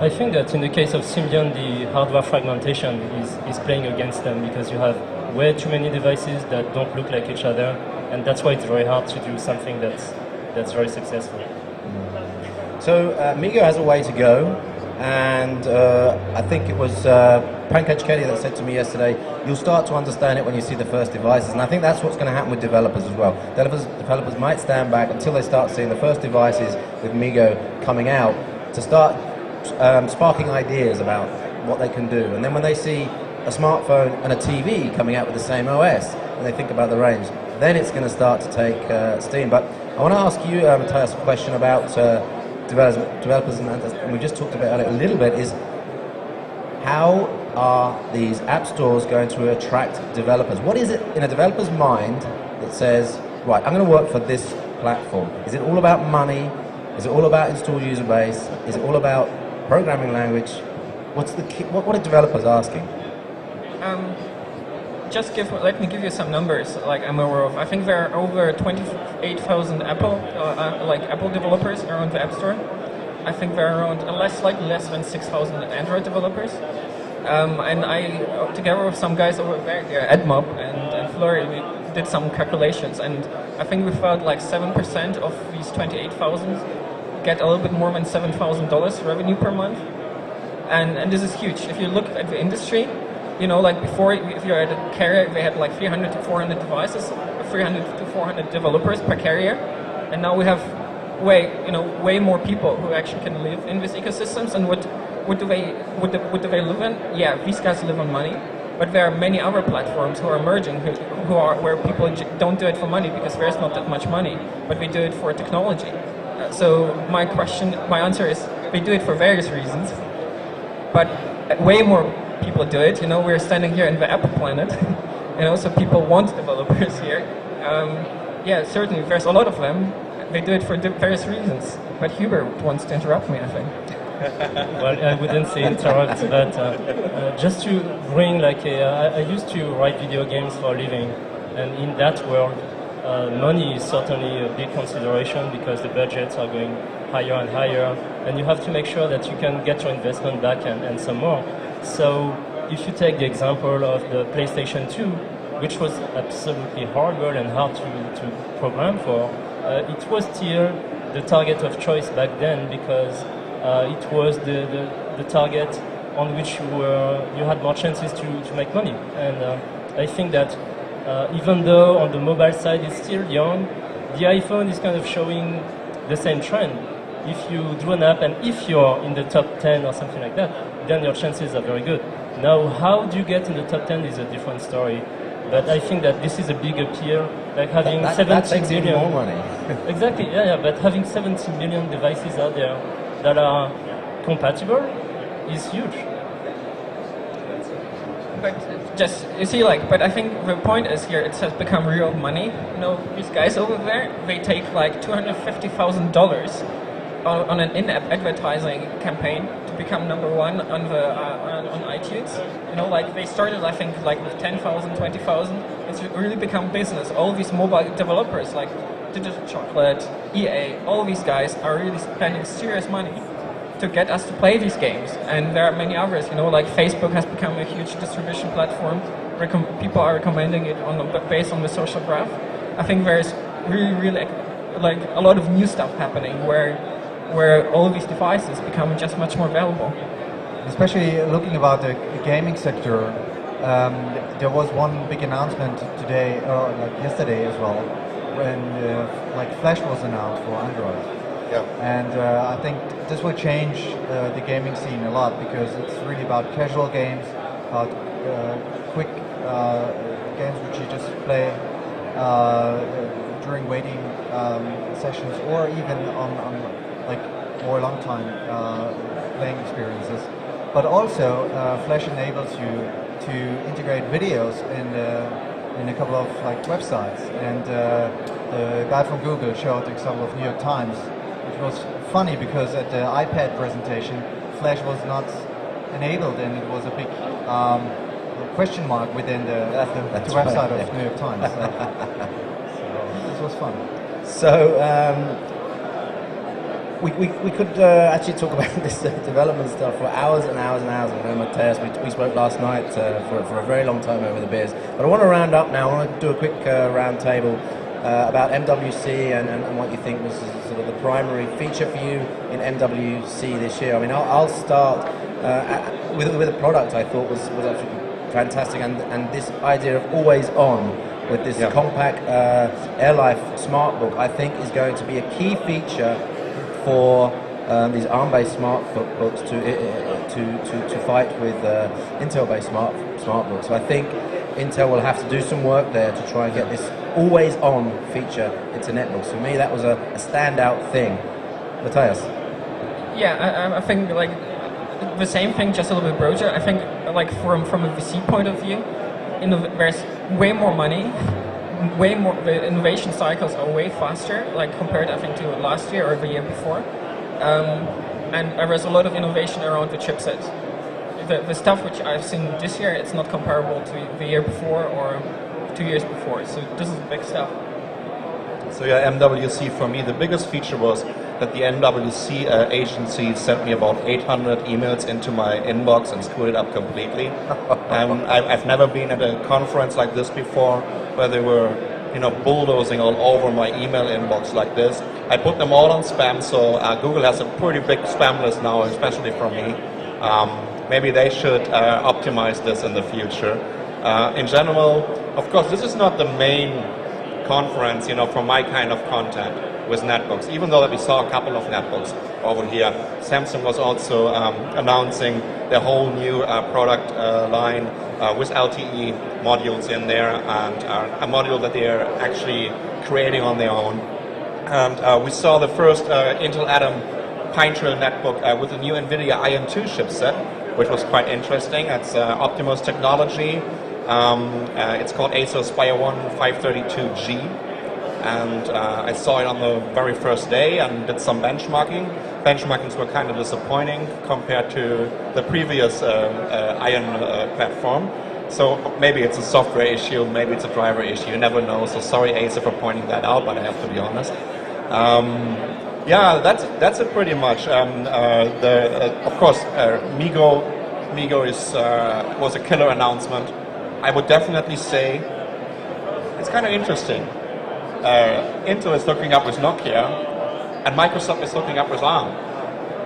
I think that in the case of Symbian, the hardware fragmentation is playing against them because you have way too many devices that don't look like each other, and that's why it's very hard to do something that's very successful. So Migo has a way to go, and I think it was Pankaj Kelly that said to me yesterday, you'll start to understand it when you see the first devices, and I think that's what's going to happen with developers as well. Developers might stand back until they start seeing the first devices with Migo coming out to start sparking ideas about what they can do. And then when they see a smartphone and a TV coming out with the same OS, and they think about the range, then it's going to start to take steam. But I want to ask you, Matthias, a question about developers, and we just talked about it a little bit, is how are these app stores going to attract developers? What is it in a developer's mind that says, right, I'm going to work for this platform? Is it all about money? Is it all about installed user base? Is it all about programming language? What's the key, what are developers asking? Let me give you some numbers. Like I'm aware of. I think there are over 28,000 Apple developers around the App Store. I think there are around slightly less than 6,000 Android developers. And I, together with some guys over there at MoB and Flurry, we did some calculations, and I think we found like 7% of these 28,000 get a little bit more than $7,000 revenue per month, and this is huge. If you look at the industry, you know, like before, if you're at a carrier, they had like 300 to 400 devices, 300 to 400 developers per carrier, and now we have way more people who actually can live in these ecosystems. And what do they live in? Yeah, these guys live on money, but there are many other platforms who are emerging who are where people don't do it for money because there's not that much money, but they do it for technology. So my answer is they do it for various reasons, but way more people do it. You know, we're standing here in the Apple planet, and also people want developers here. Yeah, certainly, there's a lot of them. They do it for various reasons. But Hubert wants to interrupt me, I think. Well, I wouldn't say interrupt, but just to bring I used to write video games for a living, and in that world, money is certainly a big consideration because the budgets are going higher and higher, and you have to make sure that you can get your investment back and some more. So if you take the example of the PlayStation 2, which was absolutely horrible and hard to program for, it was still the target of choice back then because it was the target on which you had more chances to make money. And I think that even though on the mobile side it's still young, the iPhone is kind of showing the same trend. If you do an app and if you're in the top 10 or something like that, then your chances are very good. Now, how do you get in the top 10 is a different story. But I think that this is a big appeal, like having 70 million. More money. Exactly, yeah, but having 70 million devices out there that are compatible is huge. But just, you see, but I think the point is here, it has become real money. You know, these guys over there, they take like $250,000 on an in-app advertising campaign to become #1 on iTunes. You know, they started, I think, with 10,000, 20,000. It's really become business. All these mobile developers, like Digital Chocolate, EA, all these guys are really spending serious money to get us to play these games. And there are many others. You know, Facebook has become a huge distribution platform. People are recommending it based on the social graph. I think there's really a lot of new stuff happening where all these devices become just much more valuable. Especially looking about the gaming sector, there was one big announcement today, or yesterday as well, when Flash was announced for Android. Yeah. And I think this will change the gaming scene a lot because it's really about casual games, about quick games which you just play during waiting sessions, or even on more long time playing experiences. But also Flash enables you to integrate videos in a couple of websites. And the guy from Google showed the example of New York Times, which was funny because at the iPad presentation, Flash was not enabled, and it was a big question mark within the website of New York Times. So this was fun. So we could actually talk about this development stuff for hours and hours and hours. I know, Matthias, we spoke last night for a very long time over the beers. But I want to round up now. I want to do a quick round table about MWC and what you think was sort of the primary feature for you in MWC this year. I mean, I'll start with a product I thought was absolutely fantastic, and this idea of always on with this compact AirLife smart book, I think is going to be a key feature for these ARM-based smart books to fight with Intel-based smart books. So I think Intel will have to do some work there to try and get this always-on feature into netbooks. For me, that was a standout thing. Matthias? Yeah, I think like the same thing, just a little bit broader. I think like from a VC point of view, there's way more money, way more. The innovation cycles are way faster, like compared I think to last year or the year before, and there's a lot of innovation around the chipset. The stuff which I've seen this year, it's not comparable to the year before or 2 years before. So this is big stuff. So yeah, MWC for me, the biggest feature was that the MWC agency sent me about 800 emails into my inbox and screwed it up completely. I've never been at a conference like this before where they were, bulldozing all over my email inbox like this. I put them all on spam, so Google has a pretty big spam list now, especially for me. Maybe they should optimize this in the future. In general, of course, this is not the main conference, for my kind of content with netbooks, even though that we saw a couple of netbooks over here. Samsung was also announcing their whole new product line with LTE modules in there, and a module that they are actually creating on their own. And we saw the first Intel Atom Pine Trail netbook with the new NVIDIA Ion 2 chipset, which was quite interesting. It's Optimus technology. It's called Acer Spire 1 532G. And I saw it on the very first day and did some benchmarking. Benchmarkings were kind of disappointing compared to the previous Ion platform. So maybe it's a software issue, maybe it's a driver issue, you never know. So sorry Acer for pointing that out, but I have to be honest. Yeah, that's it pretty much. Of course, MeeGo was a killer announcement. I would definitely say it's kind of interesting. Intel is hooking up with Nokia, and Microsoft is hooking up with ARM.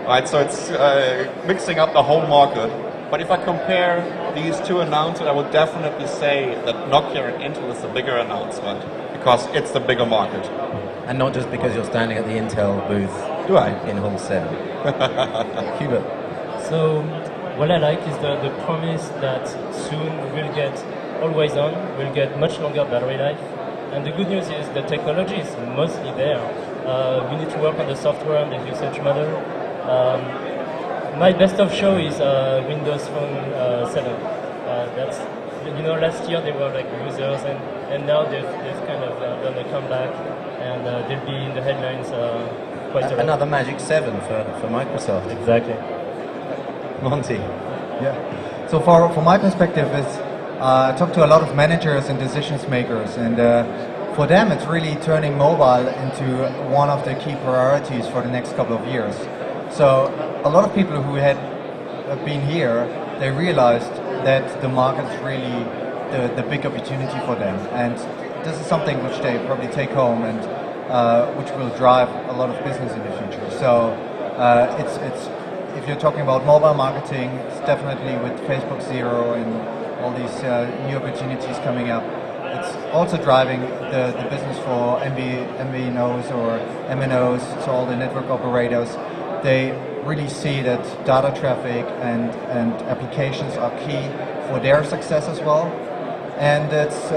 Right, so it's mixing up the whole market. But if I compare these two announcements, I would definitely say that Nokia and Intel is the bigger announcement because it's the bigger market. And not just because you're standing at the Intel booth. Do I? In Hall 7. Hubert. So what I like is the promise that soon we'll get always on, we'll get much longer battery life. And the good news is the technology is mostly there. We need to work on the software and the usage model. My best of show is Windows Phone 7. That's, last year they were like losers, and now they've kind of done a comeback, and they'll be in the headlines quite a lot. Another Magic 7 for Microsoft. Exactly. Monty. Yeah. So from my perspective, is I talk to a lot of managers and decision makers, and for them it's really turning mobile into one of the key priorities for the next couple of years. So a lot of people who had been here, they realized that the market is really the big opportunity for them, and this is something which they probably take home and which will drive a lot of business in the future. So it's if you're talking about mobile marketing, it's definitely with Facebook Zero and all these new opportunities coming up. It's also driving the business for MVNOs or MNOs, so all the network operators. They really see that data traffic and applications are key for their success as well. And it's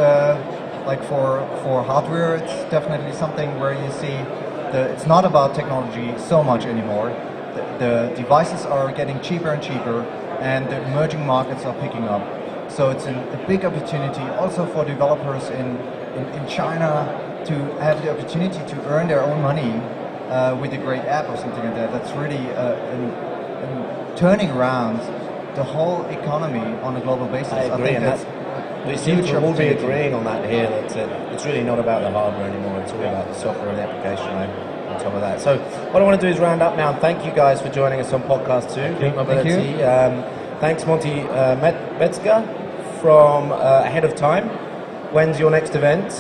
like for hardware, it's definitely something where you see it's not about technology so much anymore. The devices are getting cheaper and cheaper, and the emerging markets are picking up. So it's a big opportunity also for developers in China to have the opportunity to earn their own money with a great app or something like that. That's really turning around the whole economy on a global basis. I agree, think that's we seem to all be agreeing on that here, that it's really not about the hardware anymore, it's all about the software and the application. on top of that. So what I want to do is round up now and thank you guys for joining us on podcast 2, MeetMobility. Thanks Monty Metzger from Ahead of Time. When's your next event?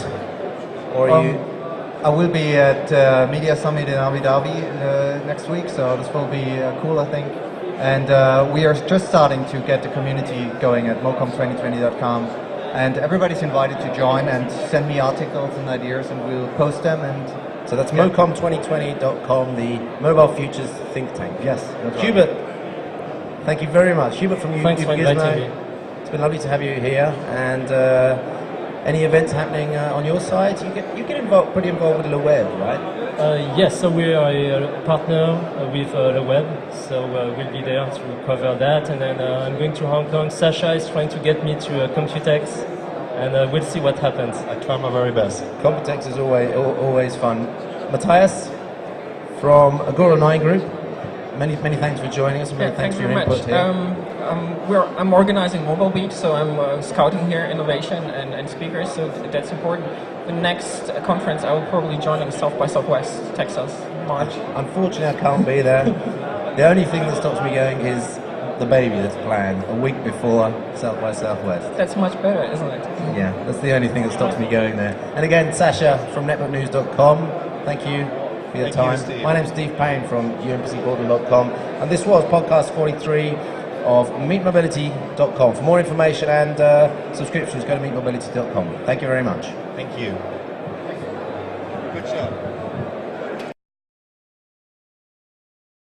Or are you? I will be at Media Summit in Abu Dhabi next week, so this will be cool, I think. And we are just starting to get the community going at mocom2020.com. And everybody's invited to join and send me articles and ideas, and we'll post them. And so that's mocom2020.com, the Mobile Futures think tank. Yes. That's Hubert, thank you very much. Hubert from Thanks for inviting me. It's been lovely to have you here. And any events happening on your side? You get pretty involved with the web, right? Yes, so we are a partner with the web, so we'll be there to cover that. And then I'm going to Hong Kong. Sasha is trying to get me to Computex, and we'll see what happens. I try my very best. Computex is always fun. Matthias from Agora 9 Group. Many thanks for joining us. Many thanks for your input here. I'm organizing Mobile Beat, so I'm scouting here innovation and speakers, so that's important. The next conference I will probably join in South by Southwest, Texas, March. Unfortunately, I can't be there. The only thing that stops me going is the baby that's planned a week before South by Southwest. That's much better, isn't it? Yeah, that's the only thing that stops me going there. And again, Sasha from networknews.com, thank you for your time. My name's Steve Payne from umpcportal.com, and this was podcast 43 of MeetMobility.com. For more information and subscriptions, go to MeetMobility.com. Thank you very much. Thank you. Good job.